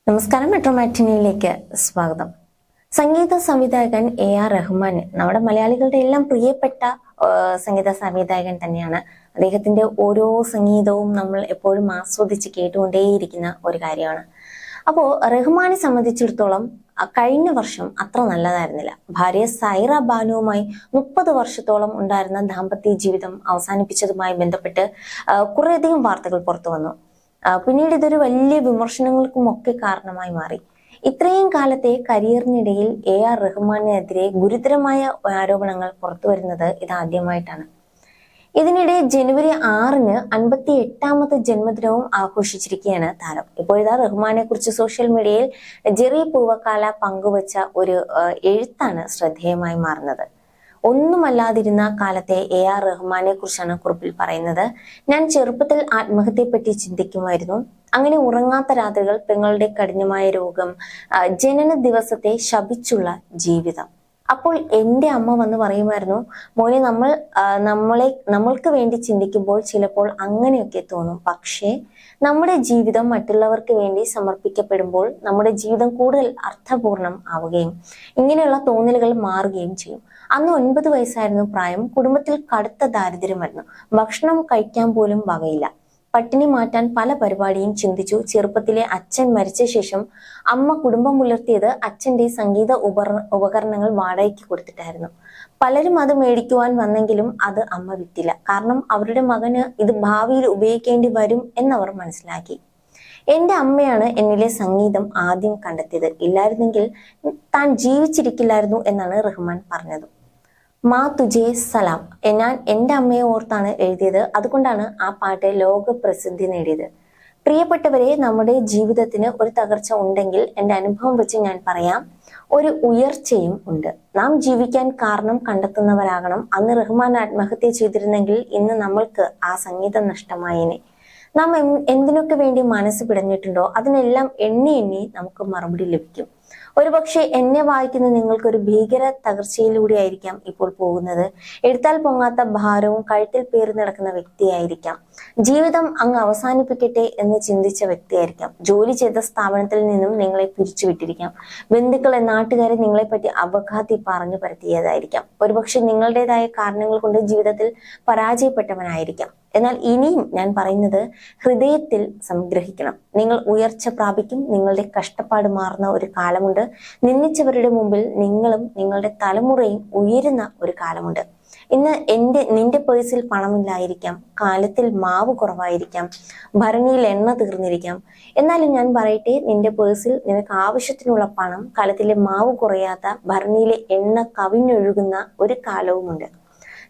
നമസ്കാരം, മെട്രോ മാറ്റിനിയിലേക്ക് സ്വാഗതം. സംഗീത സംവിധായകൻ AR റഹ്മാൻ നമ്മുടെ മലയാളികളുടെ എല്ലാം പ്രിയപ്പെട്ട സംഗീത സംവിധായകൻ തന്നെയാണ്. അദ്ദേഹത്തിന്റെ ഓരോ സംഗീതവും നമ്മൾ എപ്പോഴും ആസ്വദിച്ച് കേട്ടുകൊണ്ടേയിരിക്കുന്ന ഒരു കാര്യമാണ്. അപ്പോൾ റഹ്മാനെ സംബന്ധിച്ചിടത്തോളം കഴിഞ്ഞ വർഷം അത്ര നല്ലതായിരുന്നില്ല. ഭാര്യ സൈറ ബാനുവുമായി 30 വർഷത്തോളം ഉണ്ടായിരുന്ന ദാമ്പത്യ ജീവിതം അവസാനിപ്പിച്ചതുമായി ബന്ധപ്പെട്ട് കുറേയധികം വാർത്തകൾ പുറത്തു വന്നു. പിന്നീട് ഇതൊരു വലിയ വിമർശനങ്ങൾക്കും ഒക്കെ കാരണമായി മാറി. ഇത്രയും കാലത്തെ കരിയറിനിടയിൽ AR റഹ്മാനെതിരെ ഗുരുതരമായ ആരോപണങ്ങൾ പുറത്തു വരുന്നത് ഇതാദ്യമായിട്ടാണ്. ഇതിനിടെ ജനുവരി 6-ന് 58ാമത്തെ ജന്മദിനവും ആഘോഷിച്ചിരിക്കുകയാണ് താരം. ഇപ്പോഴിതാ റഹ്മാനെ കുറിച്ച് സോഷ്യൽ മീഡിയയിൽ ജെറി പൂവക്കാല പങ്കുവച്ച ഒരു എഴുത്താണ് ശ്രദ്ധേയമായി മാറുന്നത്. ഒന്നുമല്ലാതിരുന്ന കാലത്തെ AR റഹ്മാനെ കുറിച്ചാണ് കുറിപ്പിൽ പറയുന്നത്. ഞാൻ ചെറുപ്പത്തിൽ ആത്മഹത്യയെപ്പറ്റി ചിന്തിക്കുമായിരുന്നു. അങ്ങനെ ഉറങ്ങാത്ത രാത്രികൾ, പെങ്ങളുടെ കഠിനമായ രോഗം, ജനന ദിവസത്തെ ശപിച്ചുള്ള ജീവിതം. അപ്പോൾ എൻ്റെ അമ്മ വന്ന് പറയുമായിരുന്നു, മോനെ, നമ്മൾക്ക് വേണ്ടി ചിന്തിക്കുമ്പോൾ ചിലപ്പോൾ അങ്ങനെയൊക്കെ തോന്നും. പക്ഷേ നമ്മുടെ ജീവിതം മറ്റുള്ളവർക്ക് വേണ്ടി സമർപ്പിക്കപ്പെടുമ്പോൾ നമ്മുടെ ജീവിതം കൂടുതൽ അർത്ഥപൂർണം ആവുകയും ഇങ്ങനെയുള്ള തോന്നലുകൾ മാറുകയും ചെയ്യും. അന്ന് 9 വയസ്സായിരുന്നു പ്രായം. കുടുംബത്തിൽ കടുത്ത ദാരിദ്ര്യമായിരുന്നു. ഭക്ഷണം കഴിക്കാൻ പോലും വകയില്ല. പട്ടിണി മാറ്റാൻ പല പരിപാടിയും ചിന്തിച്ചു. ചെറുപ്പത്തിലെ അച്ഛൻ മരിച്ച ശേഷം അമ്മ കുടുംബം പുലർത്തിയത് അച്ഛന്റെ സംഗീത ഉപകരണങ്ങൾ വാടകയ്ക്ക് കൊടുത്തിട്ടായിരുന്നു. പലരും അത് മേടിക്കുവാൻ വന്നെങ്കിലും അത് അമ്മ വിറ്റില്ല. കാരണം അവരുടെ മകന് ഇത് ഭാവിയിൽ ഉപയോഗിക്കേണ്ടി വരും എന്നവർ മനസ്സിലാക്കി. എന്റെ അമ്മയാണ് എന്നിലെ സംഗീതം ആദ്യം കണ്ടെത്തിയത്. ഇല്ലായിരുന്നെങ്കിൽ താൻ ജീവിച്ചിരിക്കില്ലായിരുന്നു എന്നാണ് റഹ്മാൻ പറഞ്ഞത്. മാ തുജേ സലാം ഞാൻ എൻ്റെ അമ്മയെ ഓർത്താണ് എഴുതിയത്. അതുകൊണ്ടാണ് ആ പാട്ട് ലോക പ്രസിദ്ധി നേടിയത്. പ്രിയപ്പെട്ടവരെ, നമ്മുടെ ജീവിതത്തിന് ഒരു തകർച്ച ഉണ്ടെങ്കിൽ എൻ്റെ അനുഭവം വെച്ച് ഞാൻ പറയാം, ഒരു ഉയർച്ചയും ഉണ്ട്. നാം ജീവിക്കാൻ കാരണം കണ്ടെത്തുന്നവരാകണം. അന്ന് റഹ്മാൻ ആത്മഹത്യ ചെയ്തിരുന്നെങ്കിൽ ഇന്ന് നമ്മൾക്ക് ആ സംഗീതം നഷ്ടമായേനെ. നാം എന്തിനൊക്കെ വേണ്ടി മനസ്സ് പിടഞ്ഞിട്ടുണ്ടോ അതിനെല്ലാം എണ്ണി എണ്ണി നമുക്ക് മറുപടി ലഭിക്കും. ഒരുപക്ഷെ എന്നെ വായിക്കുന്ന നിങ്ങൾക്കൊരു ഭീകര തകർച്ചയിലൂടെ ആയിരിക്കാം ഇപ്പോൾ പോകുന്നത്. എടുത്താൽ പൊങ്ങാത്ത ഭാരവും കഴുത്തിൽ പേറി നടക്കുന്ന വ്യക്തിയായിരിക്കാം. ജീവിതം അങ്ങ് അവസാനിപ്പിക്കട്ടെ എന്ന് ചിന്തിച്ച വ്യക്തിയായിരിക്കാം. ജോലി ചെയ്ത സ്ഥാപനത്തിൽ നിന്നും നിങ്ങളെ പിരിച്ചുവിട്ടിരിക്കാം. ബന്ധുക്കളെ, നാട്ടുകാരെ നിങ്ങളെ പറ്റി അപഘാതി പറഞ്ഞു പരത്തിയതായിരിക്കാം. ഒരുപക്ഷെ നിങ്ങളുടേതായ കാരണങ്ങൾ കൊണ്ട് ജീവിതത്തിൽ പരാജയപ്പെട്ടവനായിരിക്കാം. എന്നാൽ ഇനിയും ഞാൻ പറയുന്നത് ഹൃദയത്തിൽ സംഗ്രഹിക്കണം. നിങ്ങൾ ഉയർച്ച പ്രാപിക്കും. നിങ്ങളുടെ കഷ്ടപ്പാട് മാറുന്ന ഒരു കാലമുണ്ട്. നിന്ദിച്ചവരുടെ മുമ്പിൽ നിങ്ങളും നിങ്ങളുടെ തലമുറയും ഉയരുന്ന ഒരു കാലമുണ്ട്. ഇന്ന് നിന്റെ പേഴ്സിൽ പണമില്ലായിരിക്കാം, കാലത്തിൽ മാവ് കുറവായിരിക്കാം, ഭരണിയിൽ എണ്ണ തീർന്നിരിക്കാം. എന്നാലും ഞാൻ പറയട്ടെ, നിന്റെ പേഴ്സിൽ നിനക്ക് ആവശ്യത്തിനുള്ള പണം, കാലത്തിലെ മാവ് കുറയാത്ത, ഭരണിയിലെ എണ്ണ കവിഞ്ഞൊഴുകുന്ന ഒരു കാലവുമുണ്ട്.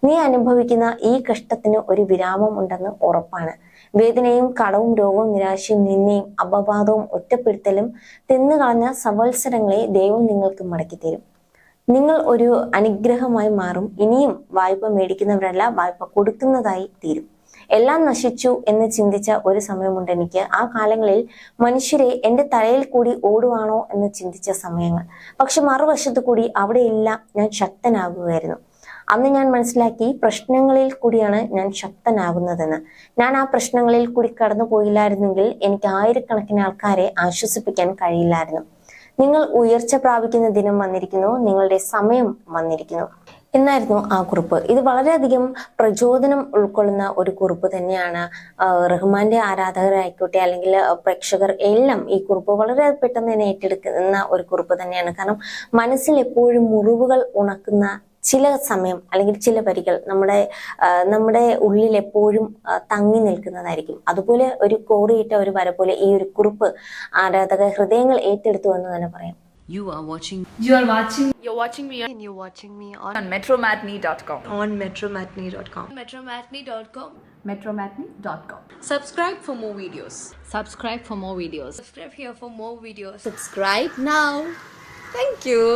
നീ അനുഭവിക്കുന്ന ഈ കഷ്ടത്തിന് ഒരു വിരാമം ഉണ്ടെന്ന് ഉറപ്പാണ്. വേദനയും കടവും രോഗവും നിരാശയും നിന്നയും അപവാദവും ഒറ്റപ്പെടുത്തലും തിന്നുകളഞ്ഞ സവത്സരങ്ങളെ ദൈവം നിങ്ങൾക്ക് മടക്കിത്തരും. നിങ്ങൾ ഒരു അനുഗ്രഹമായി മാറും. ഇനിയും വായ്പ മേടിക്കുന്നവരല്ല, വായ്പ കൊടുക്കുന്നതായി തീരും. എല്ലാം നശിച്ചു എന്ന് ചിന്തിച്ച ഒരു സമയമുണ്ട് എനിക്ക്. ആ കാലങ്ങളിൽ മനുഷ്യരെ എൻ്റെ തലയിൽ കൂടി ഓടുവാണോ എന്ന് ചിന്തിച്ച സമയങ്ങൾ. പക്ഷെ മറുവശത്തു കൂടി അവിടെയെല്ലാം ഞാൻ ശക്തനാകുകയായിരുന്നു. അന്ന് ഞാൻ മനസ്സിലാക്കി, പ്രശ്നങ്ങളിൽ കൂടിയാണ് ഞാൻ ശക്തനാകുന്നതെന്ന്. ഞാൻ ആ പ്രശ്നങ്ങളിൽ കൂടി കടന്നു പോയില്ലായിരുന്നെങ്കിൽ എനിക്ക് ആയിരക്കണക്കിന് ആൾക്കാരെ ആശ്വസിപ്പിക്കാൻ കഴിയില്ലായിരുന്നു. നിങ്ങൾ ഉയർച്ച പ്രാപിക്കുന്ന ദിനം വന്നിരിക്കുന്നു. നിങ്ങളുടെ സമയം വന്നിരിക്കുന്നു എന്നായിരുന്നു ആ കുറിപ്പ്. ഇത് വളരെയധികം പ്രചോദനം ഉൾക്കൊള്ളുന്ന ഒരു കുറിപ്പ് തന്നെയാണ്. റഹ്മാന്റെ ആരാധകരായിക്കോട്ടെ അല്ലെങ്കിൽ പ്രേക്ഷകർ എല്ലാം ഈ കുറിപ്പ് വളരെ പെട്ടെന്ന് തന്നെ ഏറ്റെടുക്കുന്ന ഒരു കുറിപ്പ് തന്നെയാണ്. കാരണം മനസ്സിൽ എപ്പോഴും മുറിവുകൾ ഉണക്കുന്ന ചില സമയം അല്ലെങ്കിൽ ചില വരികൾ നമ്മുടെ ഉള്ളിൽ എപ്പോഴും തങ്ങി നിൽക്കുന്നതായിരിക്കും. അതുപോലെ ഒരു കോറിയിട്ട ഒരു വര പോലെ ഈ ഒരു കുറിപ്പ് ആരാധക ഹൃദയങ്ങൾ ഏറ്റെടുത്തു എന്ന് തന്നെ പറയാം. You're watching me on metromatney.com. metromatney.com. Subscribe for more videos. Subscribe here for more videos. Subscribe here for more videos. Subscribe now. Thank you.